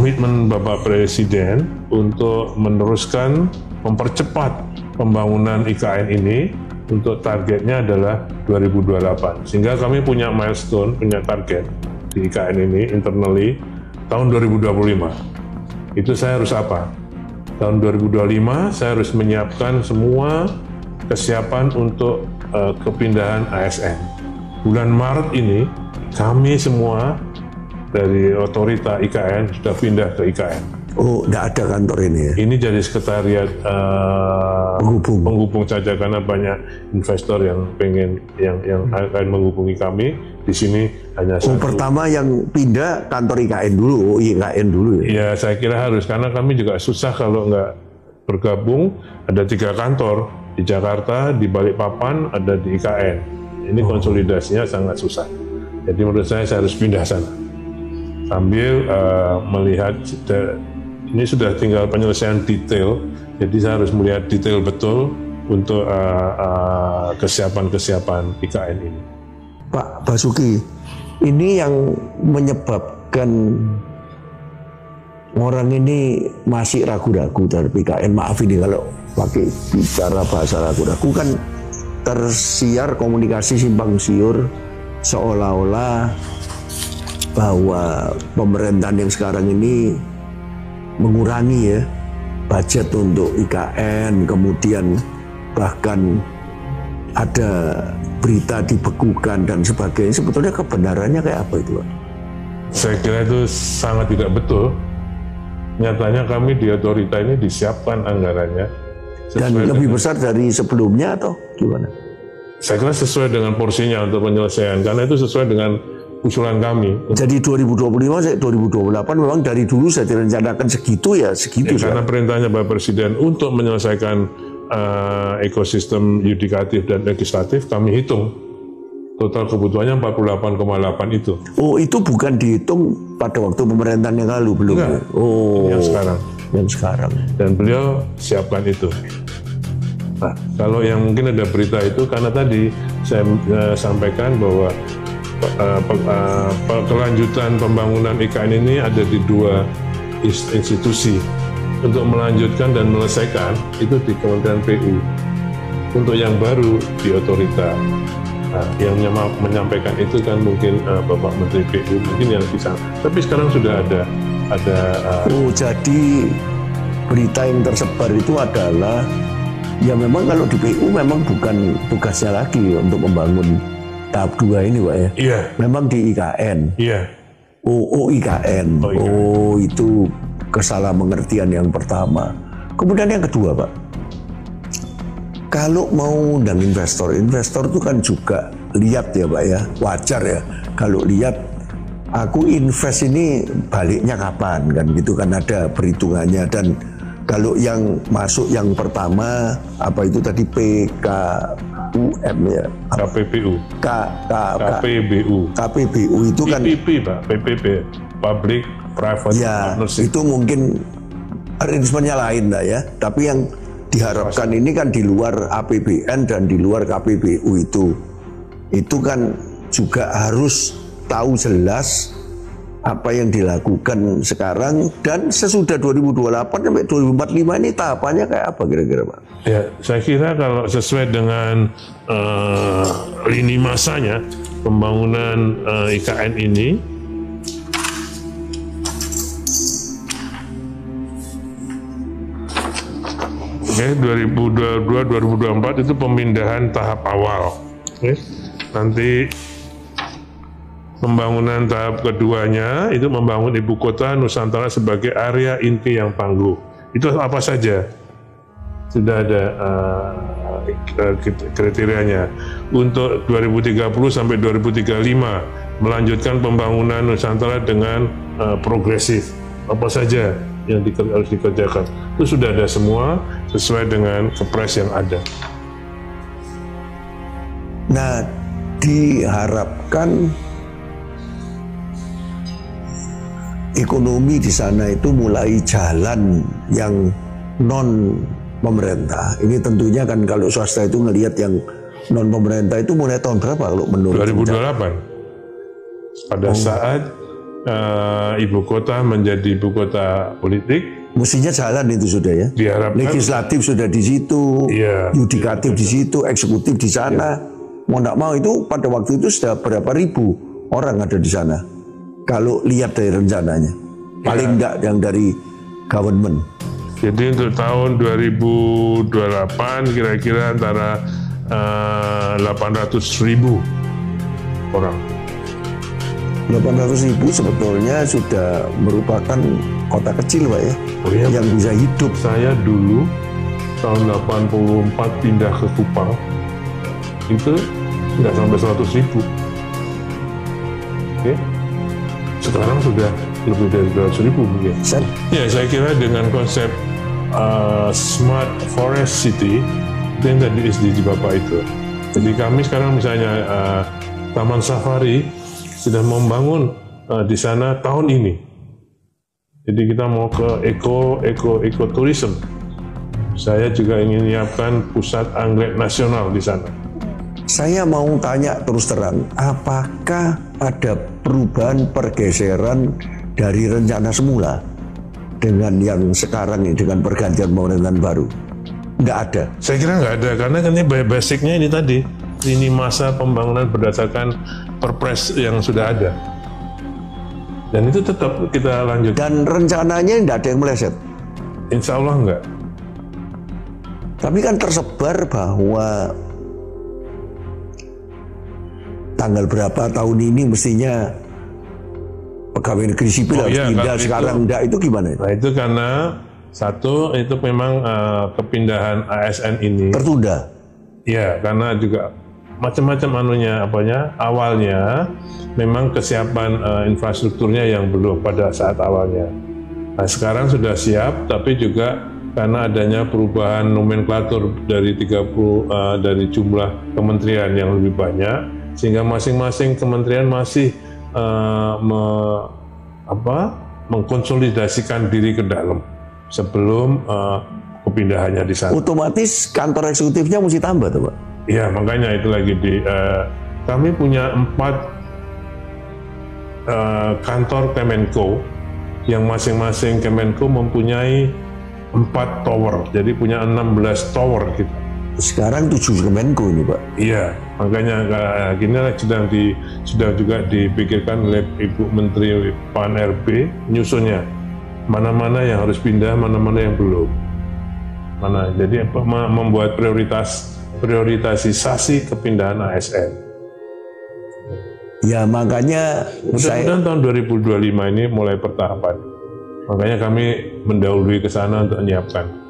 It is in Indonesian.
komitmen Bapak Presiden untuk meneruskan, mempercepat pembangunan IKN ini untuk targetnya adalah 2028. Sehingga kami punya milestone, punya target di IKN ini internally tahun 2025. Itu saya harus apa? Tahun 2025 saya harus menyiapkan semua kesiapan untuk kepindahan ASN. Bulan Maret ini kami semua dari otorita IKN sudah pindah ke IKN. Oh, nggak ada kantor ini ya? Ini jadi sekretariat penghubung saja karena banyak investor yang pengen yang akan menghubungi kami. Di sini hanya satu. Pertama yang pindah kantor IKN dulu, IKN dulu ya? Ya, saya kira harus karena kami juga susah kalau nggak bergabung. Ada 3 kantor di Jakarta, di Balikpapan, ada di IKN. Ini konsolidasinya sangat susah. Jadi menurut saya harus pindah sana. Sambil melihat ini sudah tinggal penyelesaian detail, jadi saya harus melihat detail betul untuk kesiapan IKN ini. Pak Basuki, ini yang menyebabkan orang ini masih ragu-ragu terhadap IKN. Maaf ini kalau pakai bicara bahasa ragu-ragu, kan tersiar komunikasi simpang siur seolah-olah bahwa pemerintahan yang sekarang ini mengurangi ya budget untuk IKN, kemudian bahkan ada berita dibekukan dan sebagainya. Sebetulnya kebenarannya kayak apa itu, Pak? Saya kira itu sangat tidak betul. Nyatanya kami di otorita ini disiapkan anggarannya dan lebih besar dari sebelumnya atau gimana? Saya kira sesuai dengan porsinya untuk penyelesaian, karena itu sesuai dengan usulan kami. Jadi 2025 2028 memang dari dulu saya direncanakan segitu ya segitu. Ya, karena perintahnya Bapak Presiden untuk menyelesaikan ekosistem yudikatif dan legislatif, kami hitung total kebutuhannya 48,8 itu. Oh, itu bukan dihitung pada waktu pemerintahan yang lalu belum? Enggak. Oh, yang sekarang. Yang sekarang. Dan beliau siapkan itu. Nah, kalau yang mungkin ada berita itu karena tadi saya sampaikan bahwa kelanjutan pembangunan IKN ini ada di 2 institusi. Untuk melanjutkan dan menyelesaikan itu di Kementerian PU. Untuk yang baru di otorita. Nah, yang menyampaikan itu kan mungkin Bapak Menteri PU, mungkin yang bisa. Tapi sekarang sudah ada. Oh, jadi berita yang tersebar itu adalah ya memang kalau di PU memang bukan tugasnya lagi untuk membangun tahap 2 ini, Pak ya? Iya. Memang di IKN. Iya. Oh, IKN. Oh, itu kesalahanmengertian yang pertama. Kemudian yang kedua, Pak, kalau mau undang investor itu kan juga lihat ya, Pak ya, wajar ya. Kalau lihat aku invest ini baliknya kapan kan gitu kan, ada perhitungannya. Dan kalau yang masuk yang pertama apa itu tadi PKUM ya, KPBU. KPBU itu kan PPP, Pak, PPP, Public Private ya, Partnership. itu mungkin arrangementnya lain lah ya. Tapi yang diharapkan ini kan di luar APBN dan di luar KPBU itu kan juga harus tahu jelas apa yang dilakukan sekarang dan sesudah 2028 sampai 2045 ini tahapannya kayak apa kira-kira, Pak? Ya, saya kira kalau sesuai dengan lini masanya pembangunan IKN ini, oke, 2022-2024 itu pemindahan tahap awal. Oke. Nanti pembangunan tahap keduanya itu membangun ibu kota Nusantara sebagai area inti yang tangguh. Itu apa saja? Sudah ada kriterianya. Untuk 2030 sampai 2035 melanjutkan pembangunan Nusantara dengan progresif. Apa saja yang harus dikerjakan? Itu sudah ada semua sesuai dengan kepres yang ada. Nah, diharapkan ekonomi di sana itu mulai jalan yang non pemerintah. Ini tentunya kan kalau swasta itu ngelihat yang non pemerintah itu mulai tahun berapa kalau menurut 2028. Pada saat ibu kota menjadi ibu kota politik. Mestinya jalan itu sudah ya. Diharapkan legislatif sudah di situ, iya, yudikatif di situ, eksekutif di sana. Mau tidak mau itu pada waktu itu sudah berapa ribu orang ada di sana. Kalau lihat dari rencananya, paling enggak yang dari government. Jadi untuk tahun 2028 kira-kira antara 800.000 orang. 800.000 sebetulnya sudah merupakan kota kecil Pak ya, Oh iya, yang bisa hidup. Saya dulu tahun 84 pindah ke Kupang, itu nggak sampai 100.000. Oke. Sekarang sudah lebih dari 200.000 mungkin. Ya, saya kira dengan konsep Smart Forest City, itu yang tadi SDG Bapak itu. Jadi kami sekarang misalnya Taman Safari sudah membangun di sana tahun ini. Jadi kita mau ke ekoturism. Saya juga ingin menyiapkan pusat anggrek nasional di sana. Saya mau tanya terus terang, apakah ada perubahan pergeseran dari rencana semula dengan yang sekarang ini, dengan pergantian pemerintahan baru? Nggak ada. Saya kira nggak ada, karena ini basicnya ini tadi, ini masa pembangunan berdasarkan perpres yang sudah ada. Dan itu tetap kita lanjut. Dan rencananya nggak ada yang meleset? Insya Allah nggak. Tapi kan tersebar bahwa tanggal berapa tahun ini mestinya pegawai negeri sipil harus pindah, sekarang enggak, itu gimana? Nah itu karena satu, itu memang kepindahan ASN ini tertunda. Ya, karena juga macam-macam awalnya memang kesiapan infrastrukturnya yang belum pada saat awalnya. Nah sekarang sudah siap, tapi juga karena adanya perubahan nomenklatur dari dari jumlah kementerian yang lebih banyak, sehingga masing-masing kementerian masih mengkonsolidasikan diri ke dalam sebelum kepindahannya di sana. Otomatis kantor eksekutifnya mesti tambah tuh Pak? Iya, makanya itu lagi kami punya 4 kantor Kemenko, yang masing-masing Kemenko mempunyai 4 tower, jadi punya 16 tower kita. Sekarang 7 Kemenko ini Pak? Iya, makanya gini sudah juga dipikirkan oleh Ibu Menteri Pan RB nyusunnya, mana-mana yang harus pindah, mana-mana yang belum. Jadi membuat prioritasisasi kepindahan ASN. Ya makanya mudah-mudahan tahun 2025 ini mulai pertahapan. Makanya kami mendahului ke sana untuk menyiapkan.